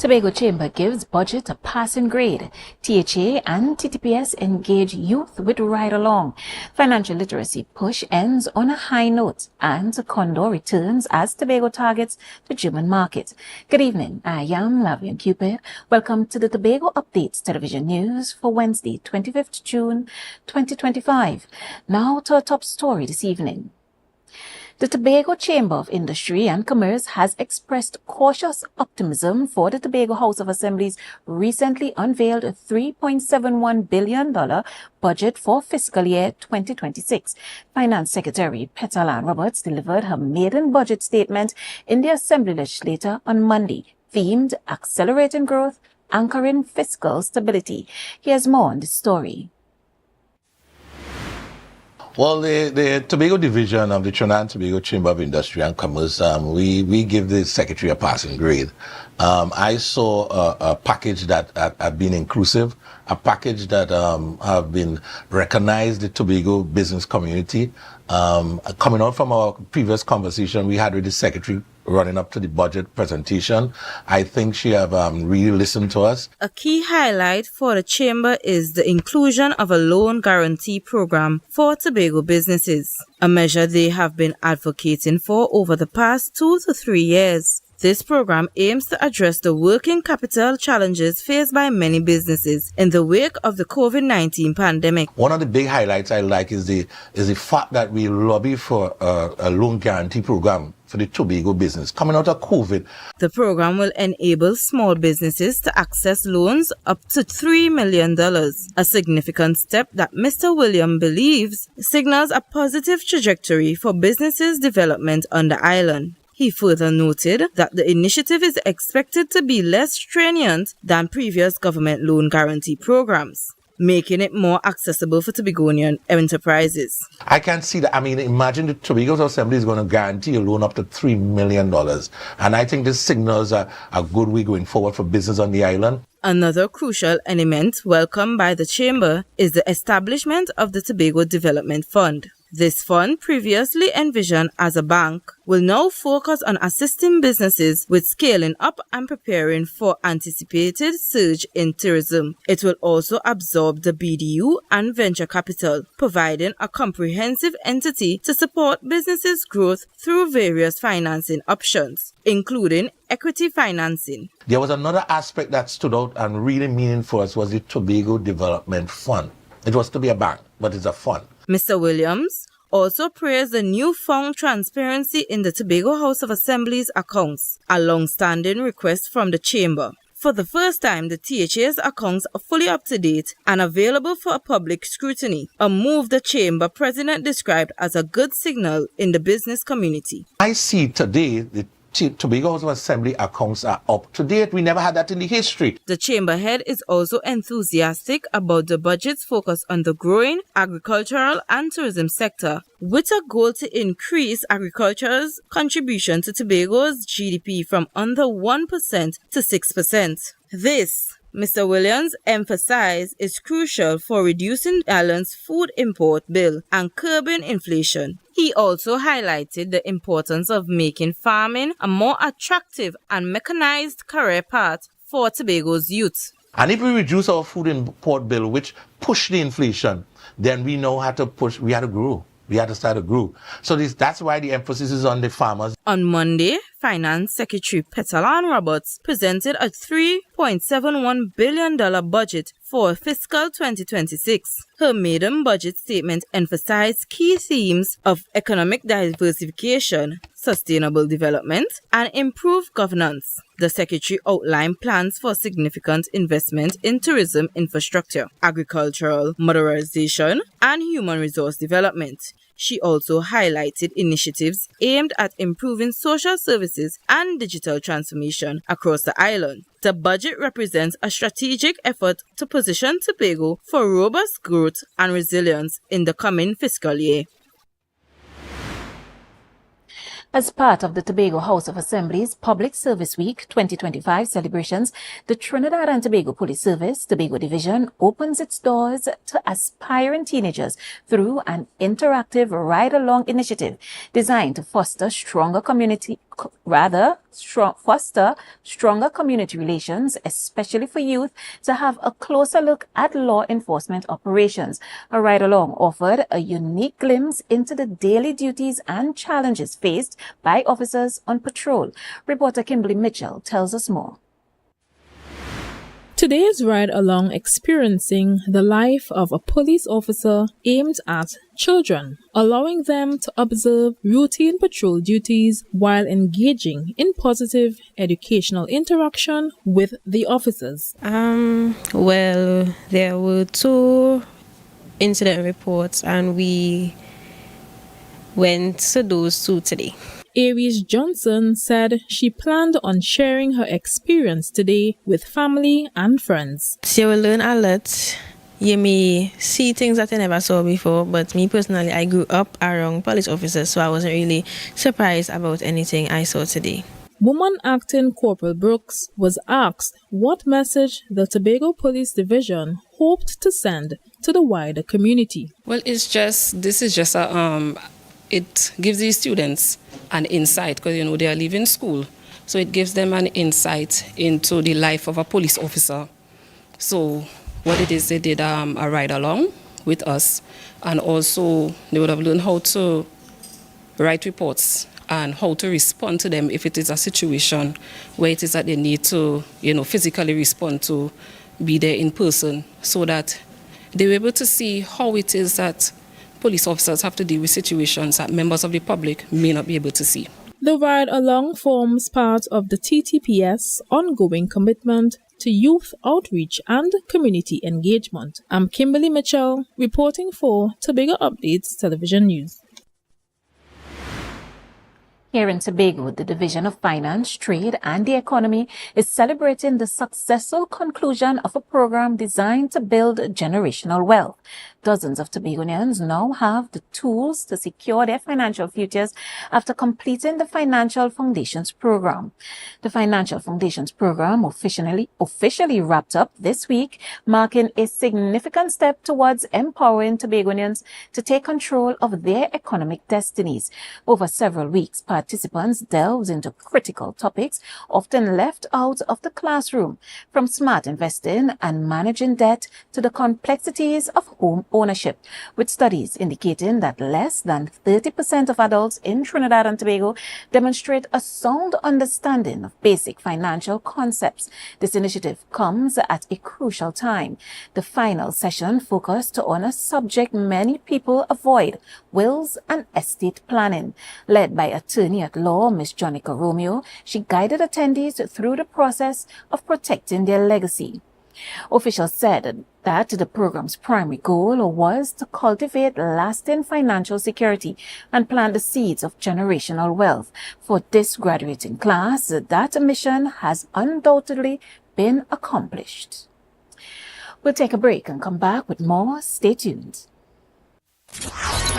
Tobago Chamber gives budget a passing grade. THA and TTPS engage youth with ride-along. Financial literacy push ends on a high note, and Condor returns as Tobago targets the German market. Good evening, I am Lavian Cupid. Welcome to the Tobago Updates Television News for Wednesday, 25th June 2025. Now to our top story this evening. The Tobago Chamber of Industry and Commerce has expressed cautious optimism for the Tobago House of Assembly's recently unveiled $3.71 billion budget for fiscal year 2026. Finance Secretary Petalan Roberts delivered her maiden budget statement in the Assembly Legislature on Monday, themed Accelerating Growth, Anchoring Fiscal Stability. Here's more on this story. Well, the Tobago division of the Trinidad and Tobago Chamber of Industry and Commerce, we give the secretary a passing grade. I saw a package that have been inclusive, a package that have been recognized the Tobago business community. Coming out from our previous conversation we had with the secretary running up to the budget presentation, I think she have really listened to us. A key highlight for the Chamber is the inclusion of a loan guarantee program for Tobago businesses, a measure they have been advocating for over the past 2 to 3 years. This program aims to address the working capital challenges faced by many businesses in the wake of the COVID-19 pandemic. One of the big highlights I like is the fact that we lobby for a loan guarantee program for the Tobago business coming out of COVID. The program will enable small businesses to access loans up to $3 million, a significant step that Mr. William believes signals a positive trajectory for businesses' development on the island. He further noted that the initiative is expected to be less stringent than previous government loan guarantee programs, making it more accessible for Tobagonian enterprises. I can see that. I mean, imagine the Tobago Assembly is going to guarantee a loan up to $3 million. And I think this signals a good way going forward for business on the island. Another crucial element welcomed by the Chamber is the establishment of the Tobago Development Fund. This fund, previously envisioned as a bank, will now focus on assisting businesses with scaling up and preparing for anticipated surge in tourism. It will also absorb the BDU and venture capital, providing a comprehensive entity to support businesses' growth through various financing options, including equity financing. There was another aspect that stood out and really meaningful for us was the Tobago Development Fund. It was to be a bank, but it's a fund. Mr. Williams also praised the newfound transparency in the Tobago House of Assembly's accounts, a long-standing request from the Chamber. For the first time, the THA's accounts are fully up to date and available for public scrutiny, a move the Chamber President described as a good signal in the business community. I see today the Tobago House of Assembly accounts are up to date. We never had that in the history. The Chamber head is also enthusiastic about the budget's focus on the growing agricultural and tourism sector, with a goal to increase agriculture's contribution to Tobago's GDP from under 1% to 6%. This, Mr. Williams emphasized, is crucial for reducing the island's food import bill and curbing inflation. He also highlighted the importance of making farming a more attractive and mechanized career path for Tobago's youth. And if we reduce our food import bill, which pushed the inflation, then we know how to push, we had to grow. We had to start to grow. So that's why the emphasis is on the farmers. On Monday, Finance Secretary Petalan Roberts presented a $3.71 billion budget for fiscal 2026. Her maiden budget statement emphasized key themes of economic diversification, sustainable development, and improved governance. The Secretary outlined plans for significant investment in tourism infrastructure, agricultural modernization, and human resource development. She also highlighted initiatives aimed at improving social services and digital transformation across the island. The budget represents a strategic effort to position Tobago for robust growth and resilience in the coming fiscal year. As part of the Tobago House of Assembly's Public Service Week 2025 celebrations, the Trinidad and Tobago Police Service, Tobago Division, opens its doors to aspiring teenagers through an interactive ride-along initiative designed to foster stronger community foster stronger community relations, especially for youth, to have a closer look at law enforcement operations. A ride-along offered a unique glimpse into the daily duties and challenges faced by officers on patrol. Reporter Kimberly Mitchell tells us more. Today's ride-along experiencing the life of a police officer aimed at children, allowing them to observe routine patrol duties while engaging in positive educational interaction with the officers. Well, there were 2 incident reports and we went to those 2 today. Aries Johnson said she planned on sharing her experience today with family and friends. So you will learn a lot. You may see things that you never saw before, but me personally, I grew up around police officers, so I wasn't really surprised about anything I saw today. Woman acting Corporal Brooks was asked what message the Tobago Police Division hoped to send to the wider community. Well, this is just it gives these students an insight because, they are leaving school. So it gives them an insight into the life of a police officer. So what it is, they did a ride along with us, and also they would have learned how to write reports and how to respond to them if it is a situation where it is that they need to, physically respond to, be there in person, so that they were able to see how it is that police officers have to deal with situations that members of the public may not be able to see. The ride-along forms part of the TTPS ongoing commitment to youth outreach and community engagement. I'm Kimberly Mitchell, reporting for Tobago Updates Television News. Here in Tobago, the Division of Finance, Trade and the Economy is celebrating the successful conclusion of a program designed to build generational wealth. Dozens of Tobagonians now have the tools to secure their financial futures after completing the Financial Foundations Program. The Financial Foundations Program officially wrapped up this week, marking a significant step towards empowering Tobagonians to take control of their economic destinies. Over several weeks, participants delved into critical topics often left out of the classroom, from smart investing and managing debt to the complexities of home ownership, with studies indicating that less than 30% of adults in Trinidad and Tobago demonstrate a sound understanding of basic financial concepts. This initiative comes at a crucial time. The final session focused on a subject many people avoid: wills and estate planning. Led by attorney at law Ms. Jonica Romeo, she guided attendees through the process of protecting their legacy. Officials said that the program's primary goal was to cultivate lasting financial security and plant the seeds of generational wealth. For this graduating class, that mission has undoubtedly been accomplished. We'll take a break and come back with more. Stay tuned.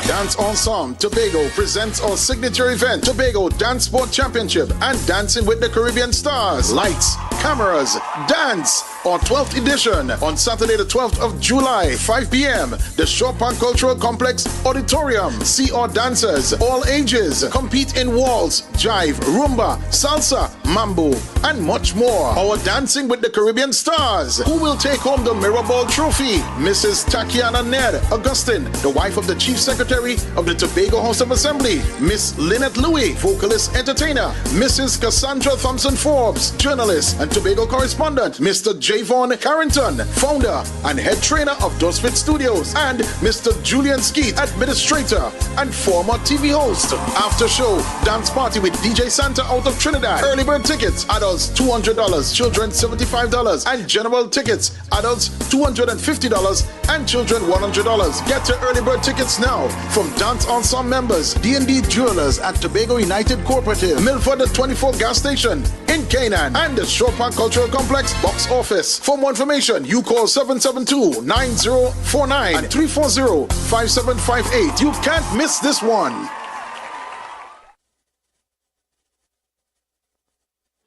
Dance Ensemble Tobago presents our signature event, Tobago Dance Sport Championship and Dancing with the Caribbean Stars. Lights, cameras, dance, our 12th edition on Saturday the 12th of July, 5 p.m. The Chopin Cultural Complex Auditorium. See our dancers, all ages, compete in waltz, jive, rumba, salsa, mambo, and much more. Our Dancing with the Caribbean Stars. Who will take home the Mirrorball Trophy? Mrs. Takiana Ned Augustine, the wife of the Chief Secretary of the Tobago House of Assembly. Miss Lynette Louis, vocalist entertainer. Mrs. Cassandra Thompson Forbes, journalist and Tobago correspondent. Mr. Javon Carrington, founder and head trainer of Dosfit Studios. And Mr. Julian Skeet, administrator and former TV host. After show, dance party with DJ Santa out of Trinidad. Early bird tickets, adults $200, children $75, and general tickets, adults $250 and children $100. Get your early bird tickets now from Dance Ensemble members, D&D Jewelers at Tobago United Cooperative, Milford the 24 gas station in Canaan, and the Chopin Cultural Complex box office. For more information, you call 772-9049 and 340-5758. You can't miss this one.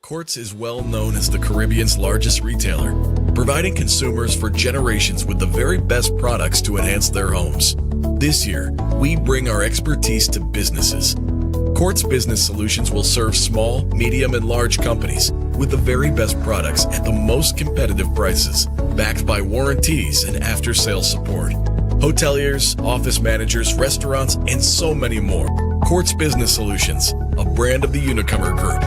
Courts is well known as the Caribbean's largest retailer, providing consumers for generations with the very best products to enhance their homes. This year, we bring our expertise to businesses. Quartz Business Solutions will serve small, medium, and large companies with the very best products at the most competitive prices, backed by warranties and after-sales support. Hoteliers, office managers, restaurants, and so many more. Quartz Business Solutions, a brand of the Unicomer Group.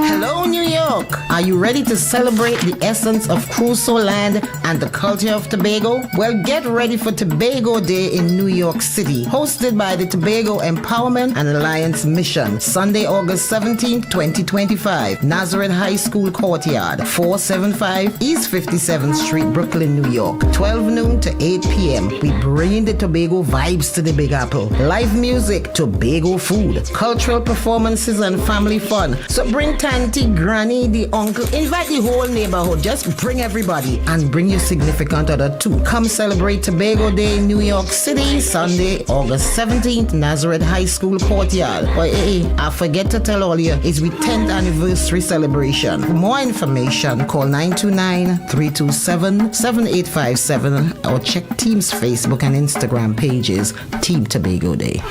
Hello, New York! Are you ready to celebrate the essence of Crusoe Land and the culture of Tobago? Well, get ready for Tobago Day in New York City, hosted by the Tobago Empowerment and Alliance Mission, Sunday, August 17, 2025, Nazareth High School Courtyard, 475 East 57th Street, Brooklyn, New York, 12 noon to 8 p.m. We bring the Tobago vibes to the Big Apple. Live music, Tobago food, cultural performances, and family fun. So bring Tanty, Granny, the uncle, invite the whole neighborhood. Just bring everybody and bring your significant other too. Come celebrate Tobago Day in New York City, Sunday, August 17th, Nazareth High School Courtyard. But hey, I forget to tell all you, it's we 10th anniversary celebration. For more information, call 929-327-7857 or check Team's Facebook and Instagram pages, Team Tobago Day.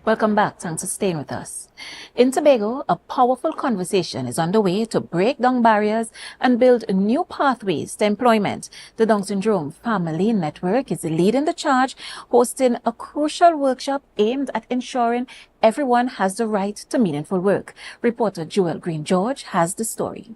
Welcome back. Thanks for staying with us. In Tobago, a powerful conversation is underway to break down barriers and build new pathways to employment. The Down Syndrome Family Network is leading the charge, hosting a crucial workshop aimed at ensuring everyone has the right to meaningful work. Reporter Joel Green-George has the story.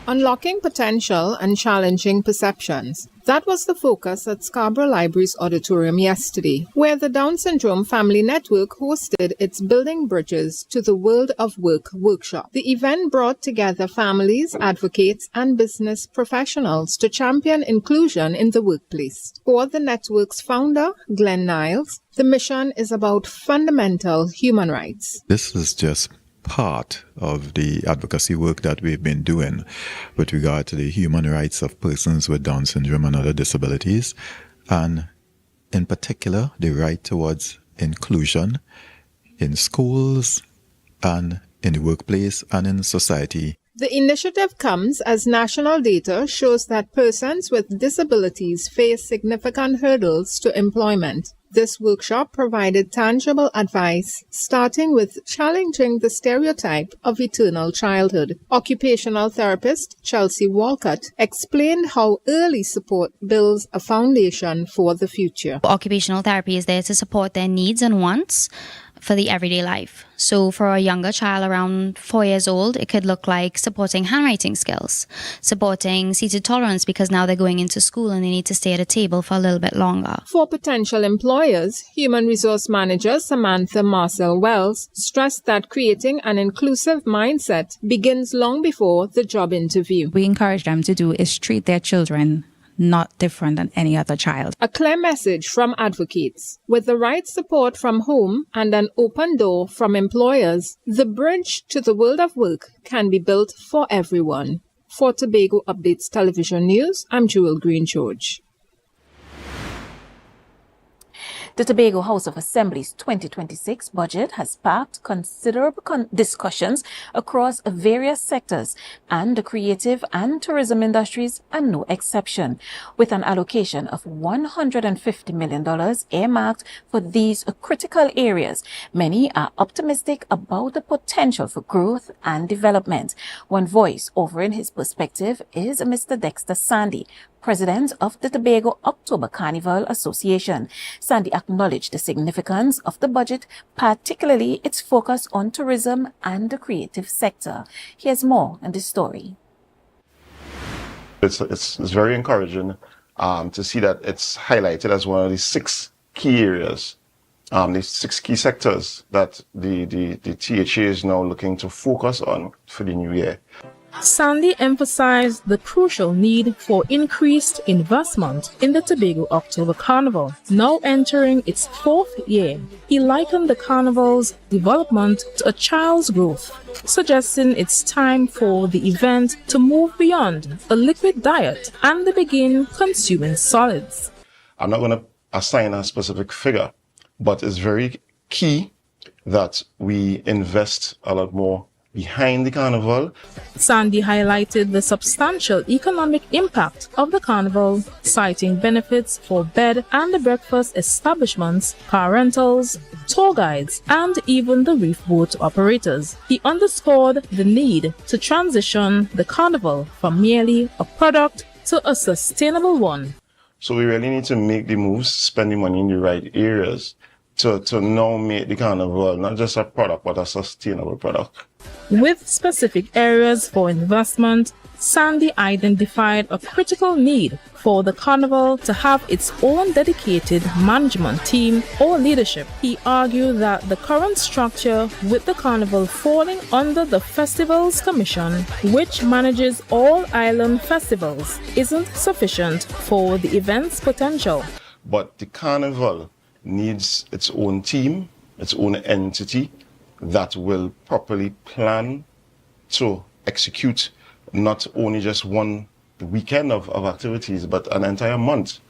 Unlocking potential and challenging perceptions. That was the focus at Scarborough Library's auditorium yesterday, where the Down Syndrome Family Network hosted its Building Bridges to the World of Work workshop. The event brought together families, advocates, and business professionals to champion inclusion in the workplace. For the network's founder, Glenn Niles, the mission is about fundamental human rights. This is just part of the advocacy work that we've been doing with regard to the human rights of persons with Down syndrome and other disabilities, and in particular, the right towards inclusion in schools and in the workplace and in society. The initiative comes as national data shows that persons with disabilities face significant hurdles to employment. This workshop provided tangible advice, starting with challenging the stereotype of eternal childhood. Occupational therapist Chelsea Walcott explained how early support builds a foundation for the future. Occupational therapy is there to support their needs and wants for the everyday life. So for a younger child around 4 years old, it could look like supporting handwriting skills, supporting seated tolerance because now they're going into school and they need to stay at a table for a little bit longer. For potential employers, Human Resource Manager Samantha Marcel Wells stressed that creating an inclusive mindset begins long before the job interview. We encourage them to do is treat their children not different than any other child. A clear message from advocates. With the right support from home and an open door from employers, the bridge to the world of work can be built for everyone. For Tobago Updates Television News, I'm Joel Green-George. The Tobago House of Assembly's 2026 budget has sparked considerable discussions across various sectors, and the creative and tourism industries are no exception. With an allocation of $150 million earmarked for these critical areas, many are optimistic about the potential for growth and development. One voice offering his perspective is Mr. Dexter Sandy, President of the Tobago October Carnival Association. Sandy acknowledged the significance of the budget, particularly its focus on tourism and the creative sector. Here's more on this story. It's very encouraging to see that it's highlighted as one of the 6 key areas, the 6 key sectors that the THA is now looking to focus on for the new year. Sandy emphasized the crucial need for increased investment in the Tobago October Carnival, now entering its 4th year. He likened the carnival's development to a child's growth, suggesting it's time for the event to move beyond a liquid diet and to begin consuming solids. I'm not going to assign a specific figure, but it's very key that we invest a lot more behind the carnival. Sandy highlighted the substantial economic impact of the carnival, citing benefits for bed and breakfast establishments, car rentals, tour guides, and even the reef boat operators. He underscored the need to transition the carnival from merely a product to a sustainable one. So we really need to make the moves, spend the money in the right areas to now make the carnival not just a product, but a sustainable product. With specific areas for investment, Sandy identified a critical need for the carnival to have its own dedicated management team or leadership. He argued that the current structure, with the carnival falling under the Festivals Commission, which manages all island festivals, isn't sufficient for the event's potential. But the carnival needs its own team, its own entity that will properly plan to execute not only just one weekend of activities, but an entire month.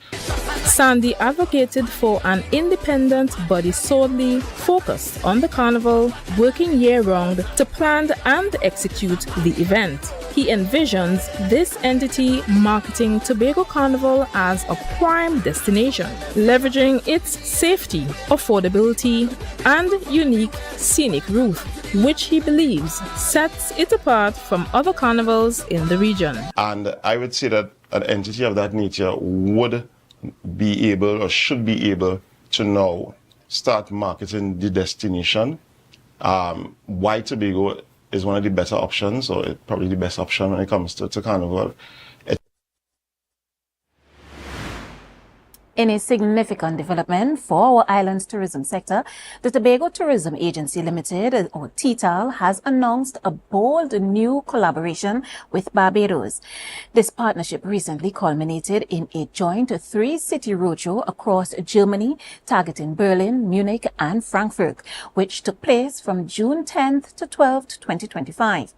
Sandy advocated for an independent body solely focused on the carnival, working year-round to plan and execute the event. He envisions this entity marketing Tobago Carnival as a prime destination, leveraging its safety, affordability, and unique scenic route, which he believes sets it apart from other carnivals in the region. And I would say that an entity of that nature would be able or should be able to now start marketing the destination. Why Tobago is one of the better options, or probably the best option when it comes to Carnival. In a significant development for our island's tourism sector, the Tobago Tourism Agency Limited, or TTAL, has announced a bold new collaboration with Barbados. This partnership recently culminated in a joint 3-city roadshow across Germany, targeting Berlin, Munich, and Frankfurt, which took place from June 10th to 12th, 2025.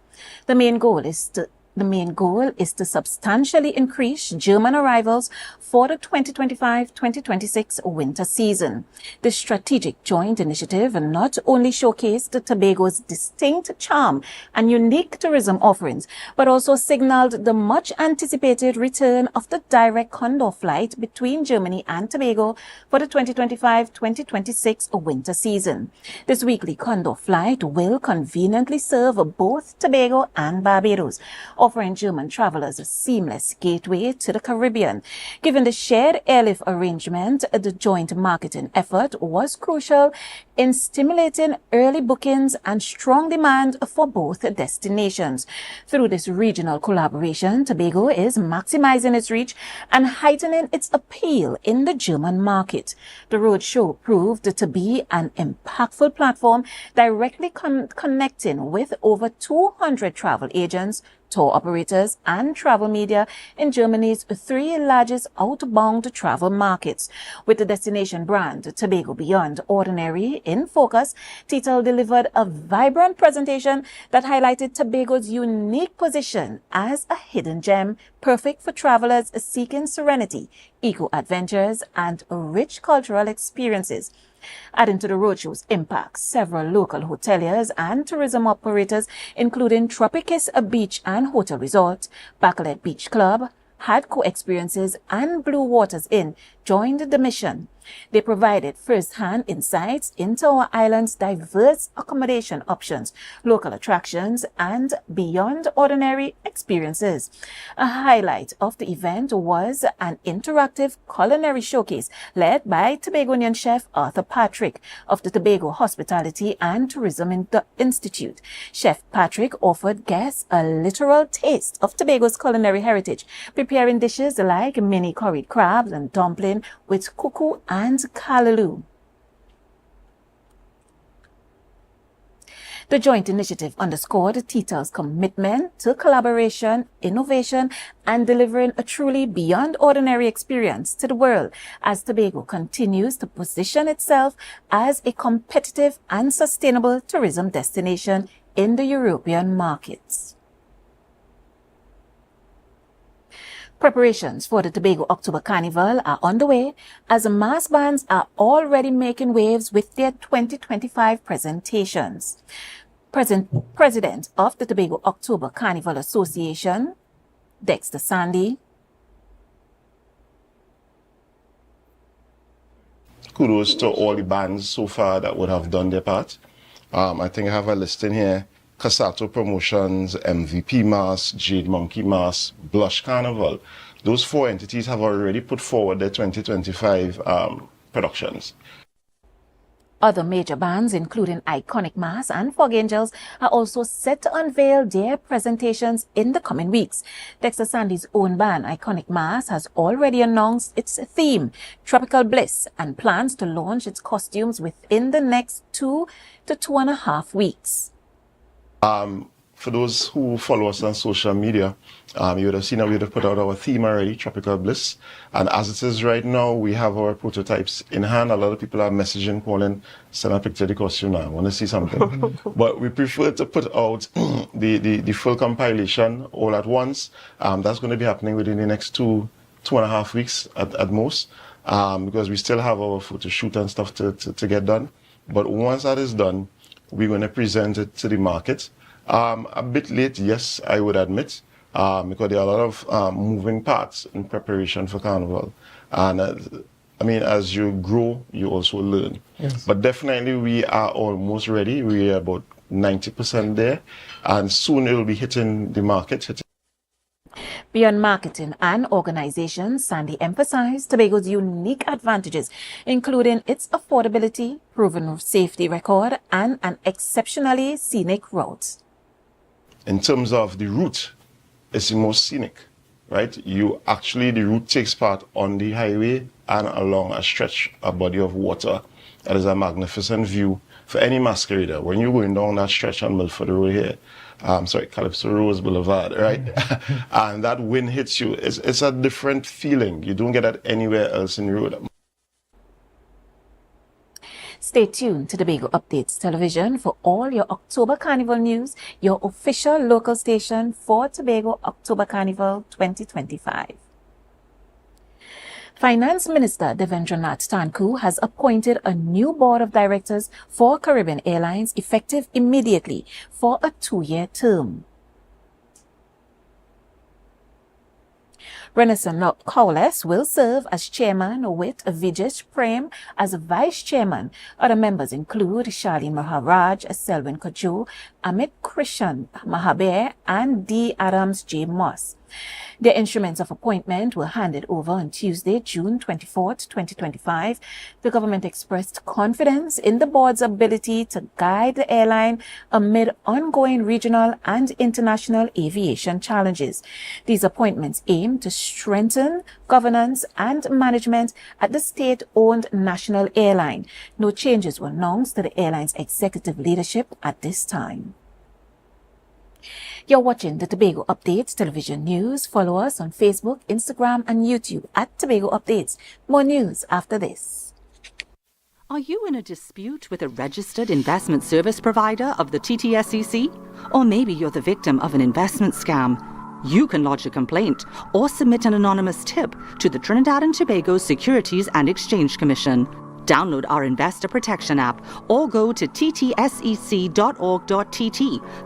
The main goal is to substantially increase German arrivals for the 2025-2026 winter season. This strategic joint initiative not only showcased Tobago's distinct charm and unique tourism offerings, but also signaled the much-anticipated return of the direct condor flight between Germany and Tobago for the 2025-2026 winter season. This weekly condor flight will conveniently serve both Tobago and Barbados, offering German travelers a seamless gateway to the Caribbean. Given the shared airlift arrangement, the joint marketing effort was crucial in stimulating early bookings and strong demand for both destinations. Through this regional collaboration, Tobago is maximizing its reach and heightening its appeal in the German market. The roadshow proved to be an impactful platform directly connecting with over 200 travel agents, tour operators, and travel media in Germany's 3 largest outbound travel markets. With the destination brand Tobago Beyond Ordinary in focus, TTAL delivered a vibrant presentation that highlighted Tobago's unique position as a hidden gem, perfect for travelers seeking serenity, eco-adventures, and rich cultural experiences. Adding to the roadshow's impact, several local hoteliers and tourism operators, including Tropicus Beach and Hotel Resort, Bacalet Beach Club, Hadco Experiences, and Blue Waters Inn, joined the mission. They provided first-hand insights into our island's diverse accommodation options, local attractions, and beyond ordinary experiences. A highlight of the event was an interactive culinary showcase led by Tobagonian chef Arthur Patrick of the Tobago Hospitality and Tourism Institute. Chef Patrick offered guests a literal taste of Tobago's culinary heritage, preparing dishes like mini curried crabs and dumpling with cuckoo and callaloo. The joint initiative underscored TITA's commitment to collaboration, innovation, and delivering a truly beyond ordinary experience to the world as Tobago continues to position itself as a competitive and sustainable tourism destination in the European markets. Preparations for the Tobago October Carnival are underway as mass bands are already making waves with their 2025 presentations. President of the Tobago October Carnival Association, Dexter Sandy. Kudos to all the bands so far that would have done their part. I think I have a list in here. Casato Promotions, MVP Mass, Jade Monkey Mass, Blush Carnival. Those 4 entities have already put forward their 2025 productions. Other major bands, including Iconic Mass and Fog Angels, are also set to unveil their presentations in the coming weeks. Dexter Sandy's own band, Iconic Mass, has already announced its theme, Tropical Bliss, and plans to launch its costumes within the next 2 to 2.5 weeks. For those who follow us on social media, you would have seen that we would have put out our theme already, Tropical Bliss. And as it is right now, we have our prototypes in hand. A lot of people are messaging, calling, send a picture of the costume now. I want to see something. But we prefer to put out the full compilation all at once. That's going to be happening within the next 2.5 weeks at most, because we still have our photo shoot and stuff to get done. But once that is done, we're going to present it to the market. A bit late, yes, I would admit, because there are a lot of moving parts in preparation for Carnival. And I mean, as you grow, you also learn. Yes. But definitely we are almost ready. We are about 90% there. And soon it will be hitting the market. Beyond marketing and organization, Sandy emphasized Tobago's unique advantages, including its affordability, proven safety record, and an exceptionally scenic route. In terms of the route, it's the most scenic, right? The route takes part on the highway and along a stretch, a body of water. That is a magnificent view for any masquerader. When you're going down that stretch on Milford Road here, Calypso Rose Boulevard, right? And that wind hits you. It's a different feeling. You don't get that anywhere else in the road. Stay tuned to Tobago Updates Television for all your October Carnival news, your official local station for Tobago October Carnival 2025. Finance Minister Devendranath Tanku has appointed a new board of directors for Caribbean Airlines effective immediately for a 2-year term. Renaissance Cowless will serve as chairman with Vijesh Prem as vice chairman. Other members include Charlene Maharaj, Selwyn Kajur, Amit Krishan Mahaber, and D. Adams J. Moss. Their instruments of appointment were handed over on Tuesday, June 24, 2025. The government expressed confidence in the board's ability to guide the airline amid ongoing regional and international aviation challenges. These appointments aim to strengthen governance and management at the state-owned national airline. No changes were announced to the airline's executive leadership at this time. You're watching the Tobago Updates Television News. Follow us on Facebook, Instagram, and YouTube at Tobago Updates. More news after this. Are you in a dispute with a registered investment service provider of the TTSEC? Or maybe you're the victim of an investment scam? You can lodge a complaint or submit an anonymous tip to the Trinidad and Tobago Securities and Exchange Commission. Download our Investor Protection app or go to ttsec.org.tt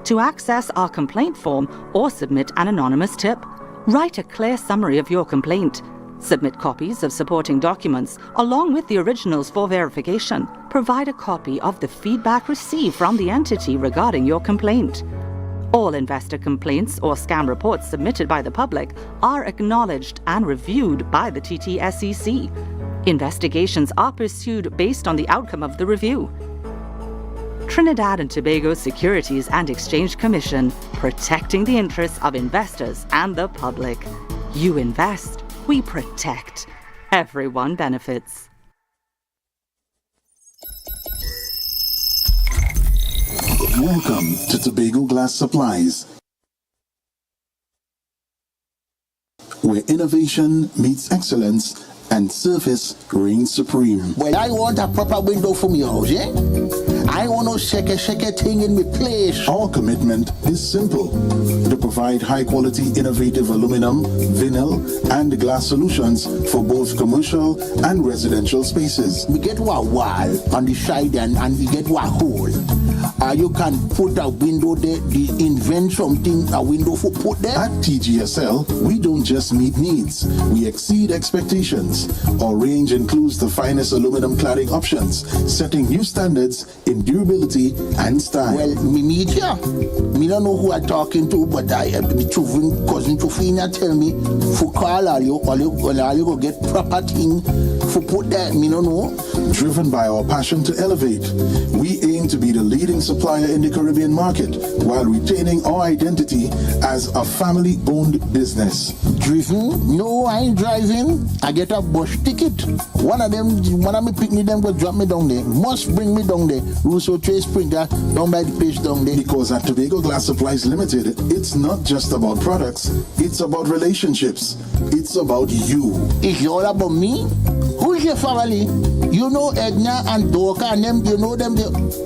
to access our complaint form or submit an anonymous tip. Write a clear summary of your complaint. Submit copies of supporting documents along with the originals for verification. Provide a copy of the feedback received from the entity regarding your complaint. All investor complaints or scam reports submitted by the public are acknowledged and reviewed by the TTSEC. Investigations are pursued based on the outcome of the review. Trinidad and Tobago Securities and Exchange Commission, protecting the interests of investors and the public. You invest, we protect. Everyone benefits. Welcome to Tobago Glass Supplies, where innovation meets excellence and service reigns supreme. Well, I want a proper window for me house, yeah? I want no shake thing in my place. Our commitment is simple: to provide high-quality, innovative aluminum, vinyl, and glass solutions for both commercial and residential spaces. We get a wall on the side and we get a hole. You can put a window there, invent something, a window for put there. At TGSL, we don't just meet needs, we exceed expectations. Our range includes the finest aluminum cladding options, setting new standards in durability and style. Well, me meet ya. Me don't know who I'm talking to, but my cousin Tofina tell me for call all you go get proper thing for put there. Me don't know. Driven by our passion to elevate, we aim to be the leading supplier in the Caribbean market while retaining our identity as a family-owned business. Driven? No, I ain't driving. I get a bus ticket. One of me pick me them go drop me down there. Must bring me down there. Russo Trace Springer down by the place down there. Because at Tobago Glass Supplies Limited, it's not just about products, it's about relationships. It's about you. It's all about me? Who's your family? You know Edna and Dorka and them, you know them,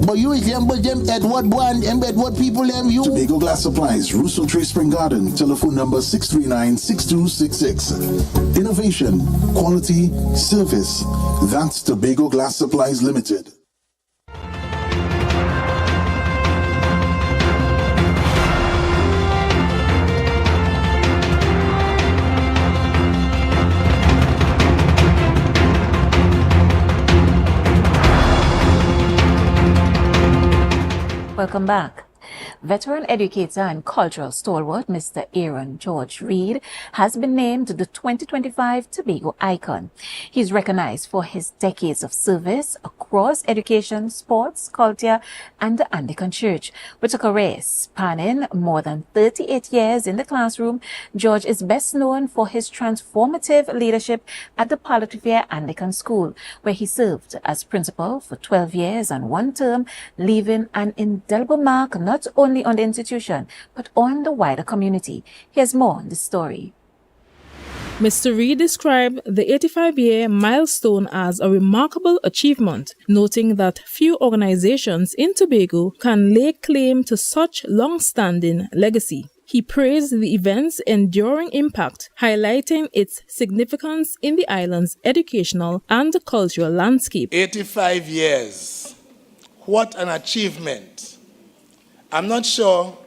but you resemble them Edward boy and them Edward people them you. Tobago Glass Supplies, Russo Trace Spring Garden, telephone number 639-6266. Innovation, quality, service. That's Tobago Glass Supplies Limited. Welcome back. Veteran educator and cultural stalwart Mr. Aaron George Reed has been named the 2025 Tobago Icon. He's recognized for his decades of service across education, sports, culture, and the Anglican Church. With a career spanning more than 38 years in the classroom, George is best known for his transformative leadership at the Polytopia Anglican School, where he served as principal for 12 years and one term, leaving an indelible mark not only on the institution, but on the wider community. Here's more on this story. Mr. Reed described the 85-year milestone as a remarkable achievement, noting that few organizations in Tobago can lay claim to such long-standing legacy. He praised the event's enduring impact, highlighting its significance in the island's educational and cultural landscape. 85 years. What an achievement. I'm not sure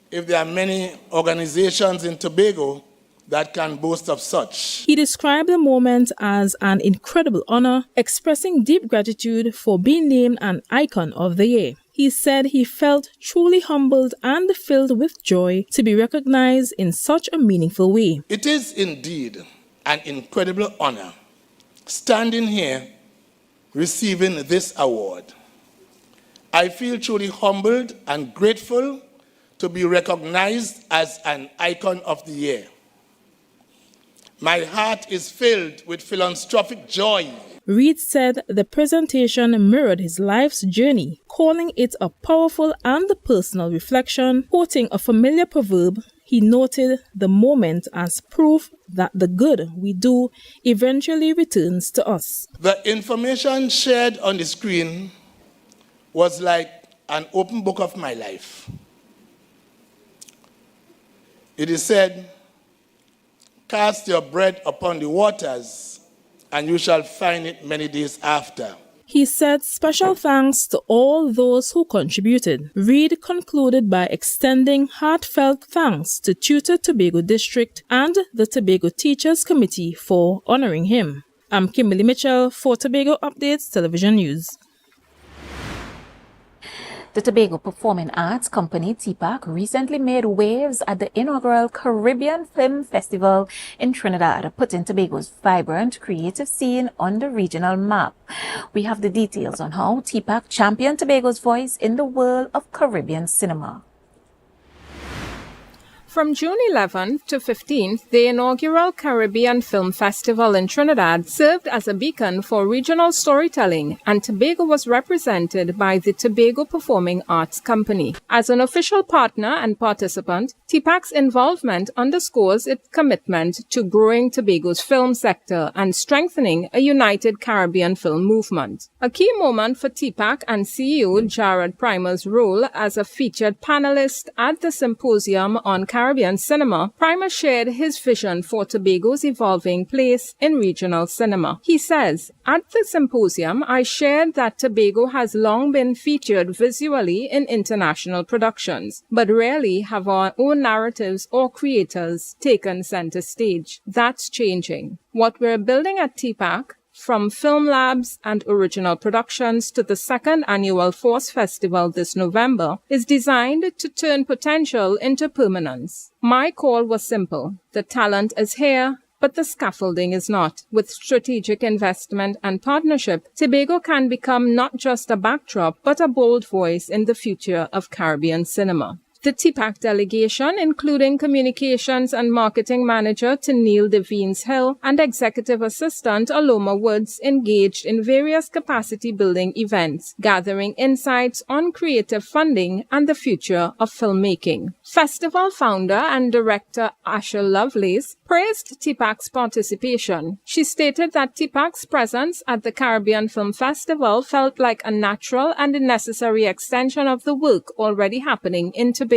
if there are many organizations in Tobago that can boast of such. He described the moment as an incredible honor, expressing deep gratitude for being named an Icon of the Year. He said he felt truly humbled and filled with joy to be recognized in such a meaningful way. It is indeed an incredible honor standing here receiving this award. I feel truly humbled and grateful to be recognized as an Icon of the Year. My heart is filled with philanthropic joy. Reed said the presentation mirrored his life's journey, calling it a powerful and personal reflection. Quoting a familiar proverb, he noted the moment as proof that the good we do eventually returns to us. The information shared on the screen was like an open book of my life. It is said, "Cast your bread upon the waters, and you shall find it many days after." He said special thanks to all those who contributed. Reed concluded by extending heartfelt thanks to Tutor Tobago District and the Tobago Teachers Committee for honoring him. I'm Kimberly Mitchell for Tobago Updates Television News. The Tobago Performing Arts Company, TPAC, recently made waves at the inaugural Caribbean Film Festival in Trinidad, putting Tobago's vibrant creative scene on the regional map. We have the details on how TPAC championed Tobago's voice in the world of Caribbean cinema. From June 11th to 15th, the inaugural Caribbean Film Festival in Trinidad served as a beacon for regional storytelling, and Tobago was represented by the Tobago Performing Arts Company. As an official partner and participant, TPAC's involvement underscores its commitment to growing Tobago's film sector and strengthening a united Caribbean film movement. A key moment for TPAC and CEO Jared Primer's role as a featured panelist at the symposium on Caribbean cinema, Primer shared his vision for Tobago's evolving place in regional cinema. He says, "At the symposium, I shared that Tobago has long been featured visually in international productions, but rarely have our own narratives or creators taken center stage. That's changing. What we're building at TPAC, from film labs and original productions to the second annual Force Festival this November, is designed to turn potential into permanence. My call was simple. The talent is here, but the scaffolding is not. With strategic investment and partnership, Tobago can become not just a backdrop, but a bold voice in the future of Caribbean cinema." The TPAC delegation, including Communications and Marketing Manager Neil Devines Hill and Executive Assistant Aloma Woods, engaged in various capacity-building events, gathering insights on creative funding and the future of filmmaking. Festival founder and director Asha Lovelace praised TPAC's participation. She stated that TPAC's presence at the Caribbean Film Festival felt like a natural and necessary extension of the work already happening in Tobago.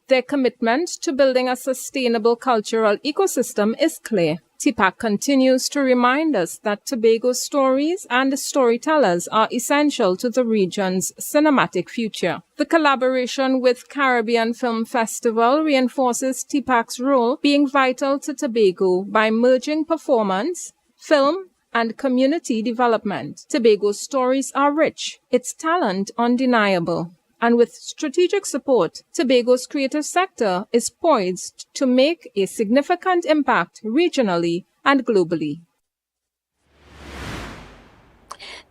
Their commitment to building a sustainable cultural ecosystem is clear. TPAC continues to remind us that Tobago's stories and storytellers are essential to the region's cinematic future. The collaboration with Caribbean Film Festival reinforces TPAC's role being vital to Tobago by merging performance, film, and community development. Tobago's stories are rich, its talent undeniable. And with strategic support, Tobago's creative sector is poised to make a significant impact regionally and globally.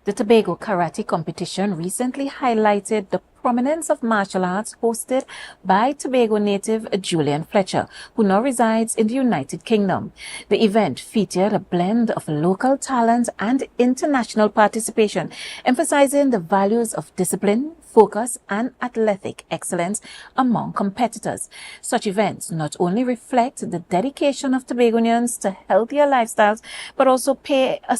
The Tobago Karate competition recently highlighted the prominence of martial arts hosted by Tobago native Julian Fletcher, who now resides in the United Kingdom. The event featured a blend of local talent and international participation, emphasizing the values of discipline, focus, and athletic excellence among competitors. Such events not only reflect the dedication of Tobagonians to healthier lifestyles, but also play a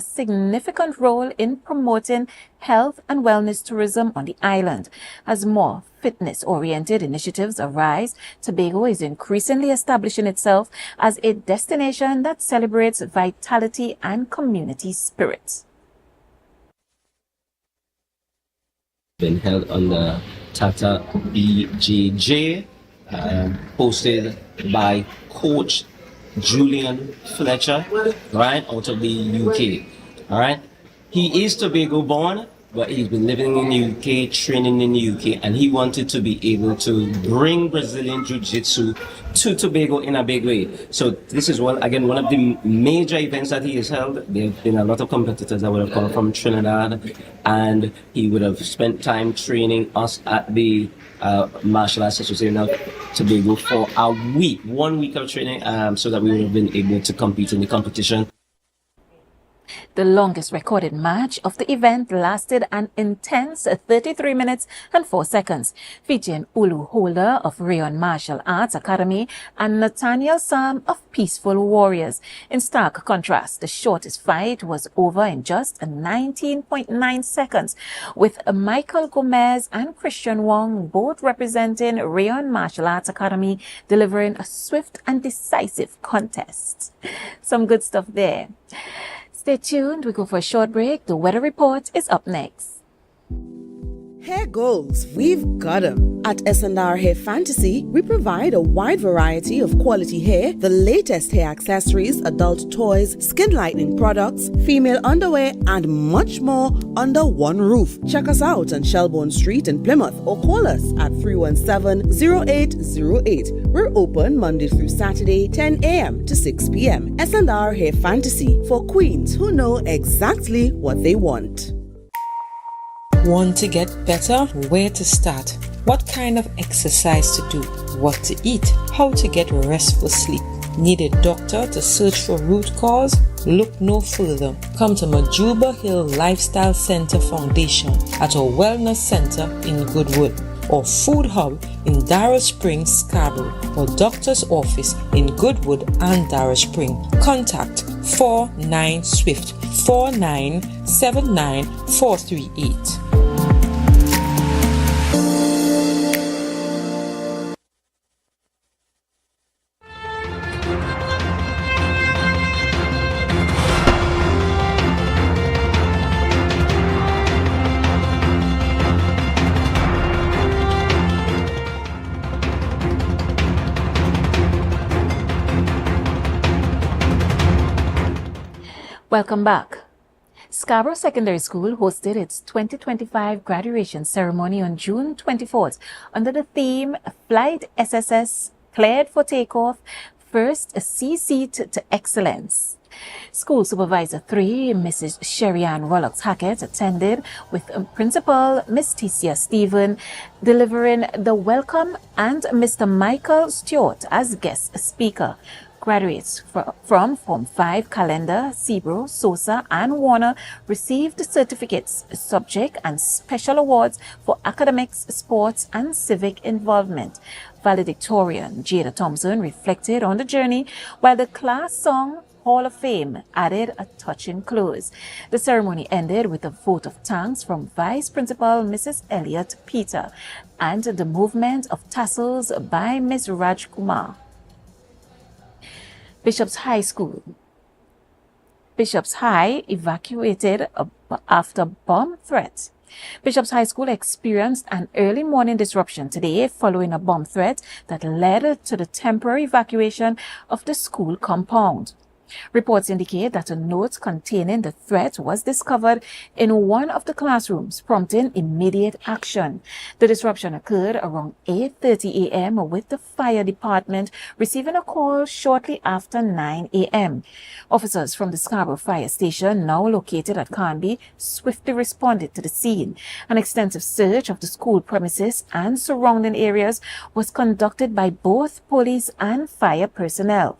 significant role in promoting health and wellness tourism on the island. As more fitness-oriented initiatives arise, Tobago is increasingly establishing itself as a destination that celebrates vitality and community spirit. Been held under Tata BJJ, hosted by Coach Julian Fletcher, right, out of the UK. All right, he is Tobago born, but he's been living in the UK, training in the UK, and he wanted to be able to bring Brazilian Jiu-Jitsu to Tobago in a big way. So this is one of the major events that he has held. There have been a lot of competitors that would have come from Trinidad, and he would have spent time training us at the Martial Arts Association of Tobago for a week, 1 week of training, so that we would have been able to compete in the competition. The longest recorded match of the event lasted an intense 33 minutes and 4 seconds, featuring Ulu Holder of Rayon Martial Arts Academy and Nathaniel Sam of Peaceful Warriors. In stark contrast, the shortest fight was over in just 19.9 seconds, with Michael Gomez and Christian Wong, both representing Rayon Martial Arts Academy, delivering a swift and decisive contest. Some good stuff there. Stay tuned. We go for a short break. The weather report is up next. Hair goals, we've got them. At S&R Hair Fantasy, we provide a wide variety of quality hair, the latest hair accessories, adult toys, skin lightening products, female underwear, and much more under one roof. Check us out on Shelbourne Street in Plymouth or call us at 317-0808. We're open Monday through Saturday, 10 a.m. to 6 p.m. S&R Hair Fantasy for queens who know exactly what they want. Want to get better? Where to start? what kind of exercise to do, what to eat, how to get restful sleep. Need a doctor to search for root cause? Look no further. Come to Majuba Hill Lifestyle Center Foundation at our Wellness Center in Goodwood, or Food Hub in Darrow Springs, Scarborough, or Doctor's Office in Goodwood and Darrow Spring. Contact 49 Swift 4979 438. Welcome back. Scarborough Secondary School hosted its 2025 graduation ceremony on June 24th under the theme Flight SSS Cleared for Takeoff, First C Seat to Excellence. School Supervisor 3, Mrs. Sherry-Ann Rollocks-Hackett, attended with Principal Miss Ticia Stephen delivering the welcome and Mr. Michael Stewart as guest speaker. Graduates from Form 5 Calendar, Sebro, Sosa, and Warner received certificates, subject and special awards for academics, sports, and civic involvement. Valedictorian Jada Thompson reflected on the journey, while the class song Hall of Fame added a touching close. The ceremony ended with a vote of thanks from Vice Principal Mrs. Elliott Peter and the movement of tassels by Ms. Raj Kumar. Bishop's High evacuated after bomb threat. Bishop's High School experienced an early morning disruption today following a bomb threat that led to the temporary evacuation of the school compound. Reports indicate that a note containing the threat was discovered in one of the classrooms, prompting immediate action. The disruption occurred around 8:30 a.m. with the fire department receiving a call shortly after 9 a.m. Officers from the Scarborough Fire Station, now located at Carnby, swiftly responded to the scene. An extensive search of the school premises and surrounding areas was conducted by both police and fire personnel.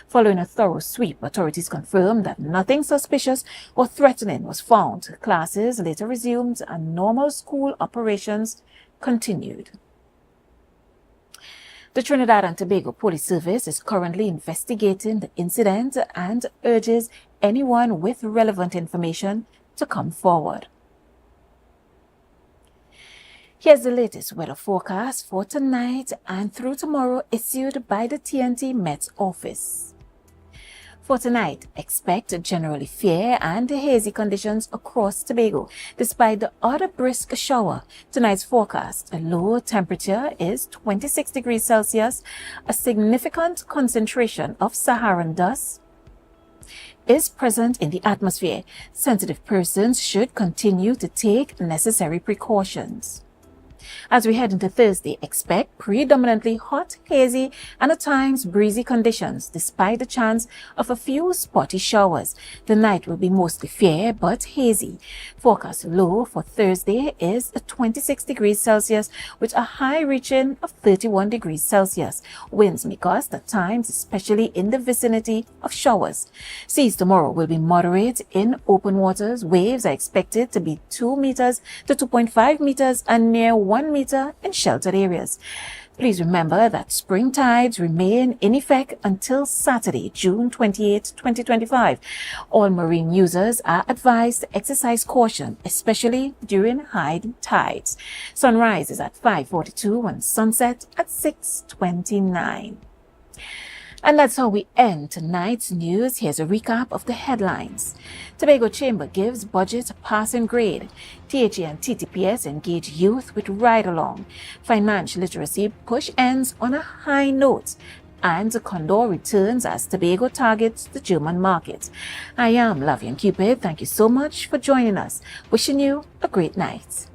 Following a thorough sweep, authorities confirmed that nothing suspicious or threatening was found. Classes later resumed and normal school operations continued. The Trinidad and Tobago Police Service is currently investigating the incident and urges anyone with relevant information to come forward. Here's the latest weather forecast for tonight and through tomorrow issued by the TNT Met Office. For tonight, expect generally fair and hazy conditions across Tobago, despite the odd brisk shower. Tonight's forecast, a low temperature is 26 degrees Celsius. A significant concentration of Saharan dust is present in the atmosphere. Sensitive persons should continue to take necessary precautions. As we head into Thursday, expect predominantly hot, hazy, and at times breezy conditions, despite the chance of a few spotty showers. The night will be mostly fair but hazy. Forecast low for Thursday is 26 degrees Celsius with a high reaching of 31 degrees Celsius. Winds may gust at times, especially in the vicinity of showers. Seas tomorrow will be moderate in open waters. Waves are expected to be 2 meters to 2.5 meters and near 1 meter in sheltered areas. Please remember that spring tides remain in effect until Saturday, June 28, 2025. All marine users are advised to exercise caution, especially during high tides. Sunrise is at 5:42 and sunset at 6:29. And that's how we end tonight's news. Here's a recap of the headlines. Tobago Chamber gives budget passing grade. THA and TTPS engage youth with ride-along. Financial literacy push ends on a high note. And the Condor returns as Tobago targets the German market. I am Lavian Cupid. Thank you so much for joining us. Wishing you a great night.